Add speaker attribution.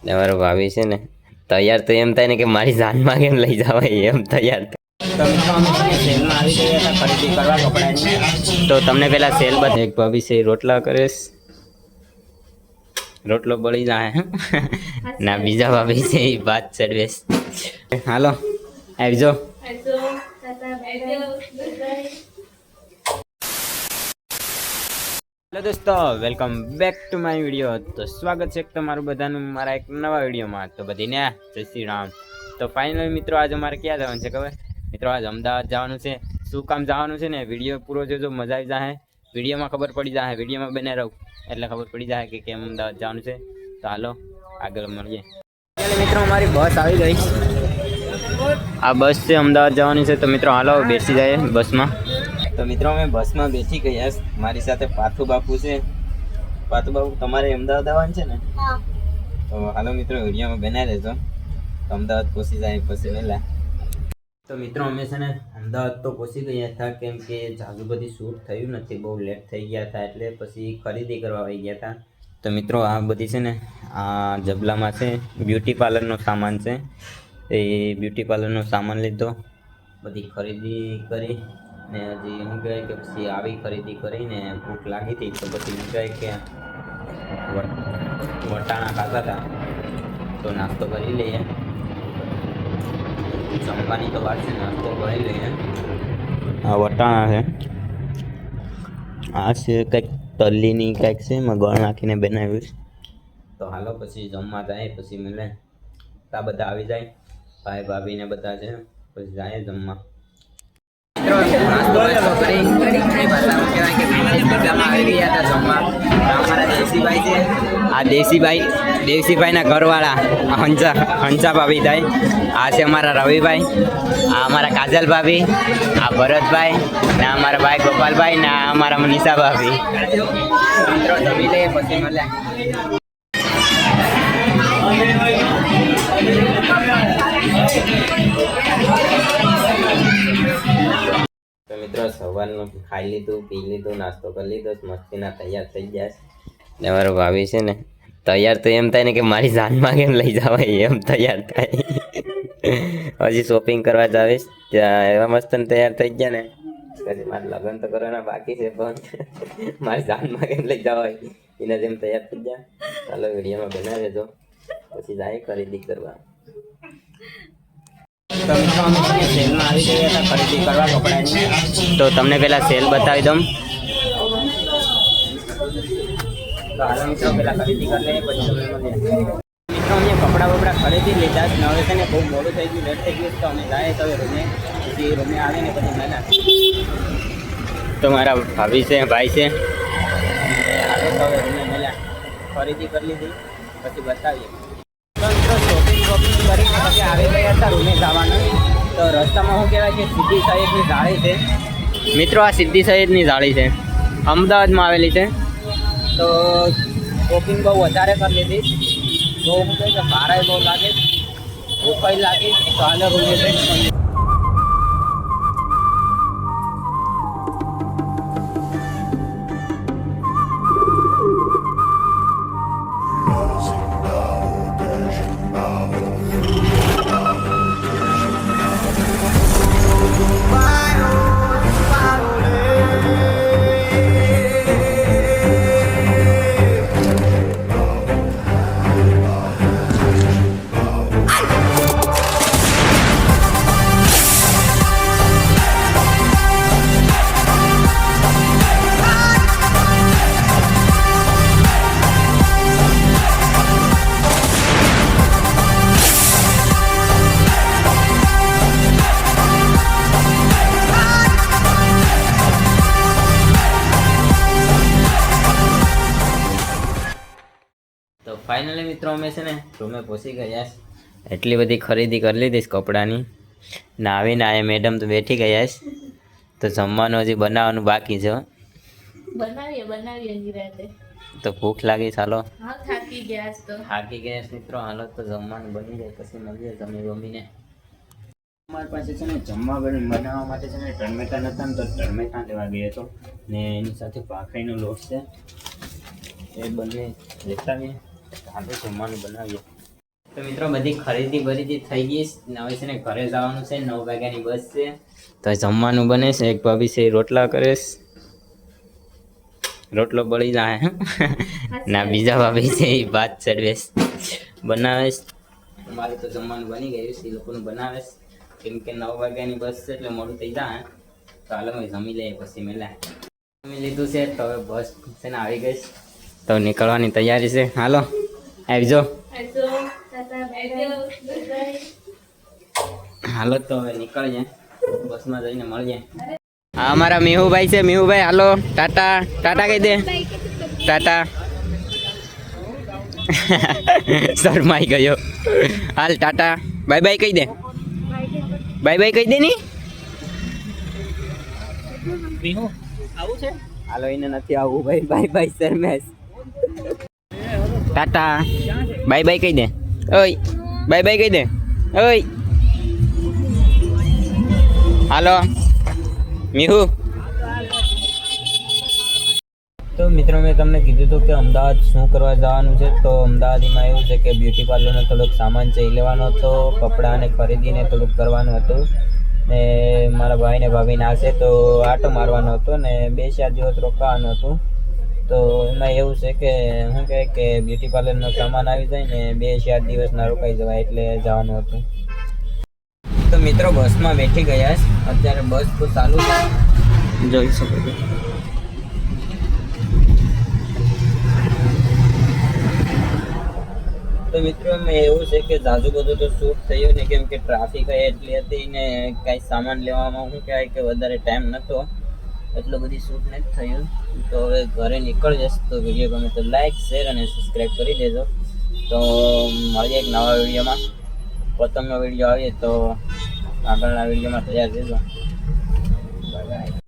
Speaker 1: તમારો ભાભી છે ને તૈયાર તો એમ થાય ને કે મારી જાનમાં કેમ લઈ જવાય એમ તૈયાર ખરીદી કરવા કપડાની. તો તમને પેલા સેલ બતાવે. એક ભાભી છે રોટલા કરે, રોટલો બળી જાય ના બીજા ભાભી છે એ ભાત ચડવે. હાલો આવજો. હેલો દોસ્તો, welcome back to my video. તો સ્વાગત છે તમારું બધાનું મારા એક નવા વિડીયોમાં. તો બધીને જય શ્રી રામ. તો ફાઇનલી મિત્રો આજે અમારે ક્યાં જવાનું છે ખબર? મિત્રો આજે અમદાવાદ જવાનું છે. શું કામ જવાનું છે ને વિડીયો પૂરો જોજો, મજા આવી જાય. વિડીયોમાં ખબર પડી જાય, વિડીયોમાં બને રહું એટલે ખબર પડી જાય કે કેમ અમદાવાદ જવાનું છે. તો હાલો આગળ મળીએ. મિત્રો અમારી બસ આવી ગઈ. આ બસ છે અમદાવાદ જવાની છે. તો મિત્રો હાલો બેસી જાય બસમાં. તો મિત્રો અમે બસમાં બેસી ગયા. મારી સાથે પાથુ બાપુ છે. પાથુ બાપુ તમારે અમદાવાદ આવવાનું છે ને? તો હાલો મિત્રો વિડીયોમાં બનાવી દેજો. તો અમદાવાદ પહોંચી જાય પછી વહેલા. તો મિત્રો અમે છે ને અમદાવાદ તો પહોંચી ગયા હતા, કેમ કે જાજુ બધી શૂટ થયું નથી, બહુ લેટ થઈ ગયા હતા, એટલે પછી ખરીદી કરવા આવી ગયા હતા. તો મિત્રો આ બધી છે ને આ જબલામાં છે બ્યુટી પાર્લરનો સામાન છે. એ બ્યુટી પાર્લરનો સામાન લીધો, બધી ખરીદી કરી ને હજી એમ કહે કે પછી આવી ખરીદી કરીને ભૂખ લાગી હતી. તો પછી એમ કહે કે વટાણા ખાતા હતા તો નાસ્તો કરી લઈએ. જમવાની તો વાત છે, નાસ્તો કરી લઈએ. આ વટાણા છે, આ છે કંઈક તલ્લીની કંઈક છે, એમાં ગળ નાખીને બનાવ્યું છે. તો હાલો પછી જમવા જાય, પછી મળે. આ બધા આવી જાય, ભાઈ ભાભી ને બધા છે, પછી જાય જમવા. આ દેવસીભાઈ ના ઘરવાળા હંસા ભાભી થાય. આ છે અમારા રવિભાઈ, આ અમારા કાજલ ભાભી, આ ભરતભાઈ ને અમારા ભાઈ ગોપાલભાઈ ને આ અમારા મનીષા ભાભી. મિત્રો જમી લઈએ પછી મળ્યા. તો મિત્રો સવારનું ખાઈ લીધું, પી લીધું, નાસ્તો કરી લીધો, મસ્તીના તૈયાર થઈ ગયા છે. અમારો ભાભી છે ને તૈયાર તો એમ થાય ને કે મારી જાનમાં કેમ લઈ જવાય એમ તૈયાર થાય. હજી શોપિંગ કરવા જાવીશ, ત્યાં એવા મસ્ત તૈયાર થઈ ગયા ને. પછી મારે લગ્ન તો કરવાના બાકી છે, પણ મારી જાનમાં કેમ લઈ જવાય એના જેમ તૈયાર થઈ ગયા. ચાલો વિડીયોમાં બનાવી દેજો, પછી જાય ખરીદી કરવા. સેલમાં આવી ગયા હતા ખરીદી કરવા કપડાની. તો તમને પેલા સેલ બતાવી દઉં. મિત્રો પેલા ખરીદી કરી લઈએ પછી મિત્રો અમે કપડાં બપડા ખરીદી લીધા. હવે છે ને બહુ મોડું થઈ ગયું, લેટ થઈ ગયું. તો અમે જાય તો રૂમે, પછી રૂમે આવીને પછી મળ્યા. તો મારા ભાભી છે, ભાઈ છે, આવે તો હવે રૂમે મળ્યા. ખરીદી કરી લીધી પછી બતાવીએ. તો મિત્રો શોપિંગ કરીને પછી આવી ગયા હતા રૂમે જવાનું. તો રસ્તામાં શું કહેવાય કે સિદ્ધિ સૈયદની જાળી છે. મિત્રો આ સિદ્ધિ સૈયદની જાળી છે, અમદાવાદમાં આવેલી છે. તો શોપિંગ બહુ વધારે કરી લીધી. બહુ શું કહે કે ભારે બહુ લાગે, ભૂખ લાગી. તો હાલ રૂમે જઈને ફાઇનલી મિત્રો અમે છે ને રૂમે પહોંચી ગયા. એટલી બધી ખરીદી કરી લીધી કપડાની. ને આવીને આ મેડમ તો બેઠી ગયા છે. તો જમવાનું હજી બનાવવાનું બાકી છે. બનાવીએ તો ભૂખ લાગી. ચાલો થાકી ગયા મિત્રો. હાલો તો જમવાનું બની જાય પછી મળીએ તમે ગમીને. અમારી પાસે છે ને જમવા બનાવવા માટે છે ને ટમેટા નતા ને, તો ટમેટા લેવા ગયો હતો. ને એની સાથે ભાખરીનો લોટ છે, એ બંને લેતા આવીએ. આપણે જમવાનું બનાવીએ. તો મિત્રો બધી ખરીદી બરીદી થઈ ગઈ ને હવે છે ને ઘરે જવાનું છે 9 વાગ્યાની બસ છે તો જમવાનું બને છે એક ભાભી છે રોટલા કરે છે રોટલો બળી જાય ના બીજા ભાભી છે એ ભાત ચડવે બનાવે મારે તો જમવાનું બની ગયું છે એ લોકોનું બનાવે કેમ કે 9 વાગ્યાની બસ છે એટલે મોડું થઈ જાય તો હાલો જમી લઈએ પછી મેલા જમી લીધું છે તો હવે બસ છે ને આવી ગઈ તો નીકળવાની તૈયારી છે હાલો આવજો હાલો તો હવે નીકળીએ બસમાં જઈને મળીએ હા અમારા મેહુભાઈ છે મેહુભાઈ હાલો ટાટા ટાટા કહી દે ટાટા શરમાઈ ગયો હાલ ટાટા બાય બાય કહી દે બાય બાય કહી દે ની મેહુ આવું છે હાલો એને નથી આવું ભાઈ બાય બાય શરમેશ ટાટા બાય બાય કહી દે ઓય બાય બાય કહી દે ઓય હાલો મેહુ તો મિત્રો મેં તમને કીધું હતું કે અમદાવાદ શું કરવા જવાનું છે તો અમદાવાદમાં એવું છે કે બ્યુટી પાર્લરનો થોડોક સામાન ચઈ લેવાનો હતો કપડાં અને ખરીદીને થોડુંક કરવાનું હતું ને મારા ભાઈને ભાભીને આવશે તો આટો મારવાનો હતો ને 2-4 દિવસ રોકાવાનું હતું તો એમાં એવું છે કે શું કહે કે બ્યુટી પાર્લરનો સામાન આવી જાય ને 2-4 દિવસના રોકાઈ જવાય એટલે જવાનું હતું તો મિત્રો બસમાં બેઠી ગયા છે અત્યારે બસ તો ચાલુ છે જોઈ શકો છો તો મિત્રો મેં એવું છે કે જાજુ બધું તો શૂટ થયું ને કેમ કે ટ્રાફિક એટલી હતી ને કાંઈ સામાન લેવામાં શું કહેવાય કે વધારે ટાઈમ નહોતો એટલું બધી શૂટ નથી થયું તો હવે ઘરે નીકળી જશે તો વિડીયો ગમે તો લાઈક શેર અને સબસ્ક્રાઈબ કરી દેજો તો મળીએ એક નવા વિડીયોમાં પતંગનો વિડીયો આવીએ તો આગળના વિડીયોમાં તૈયાર રહેજો બાય બાય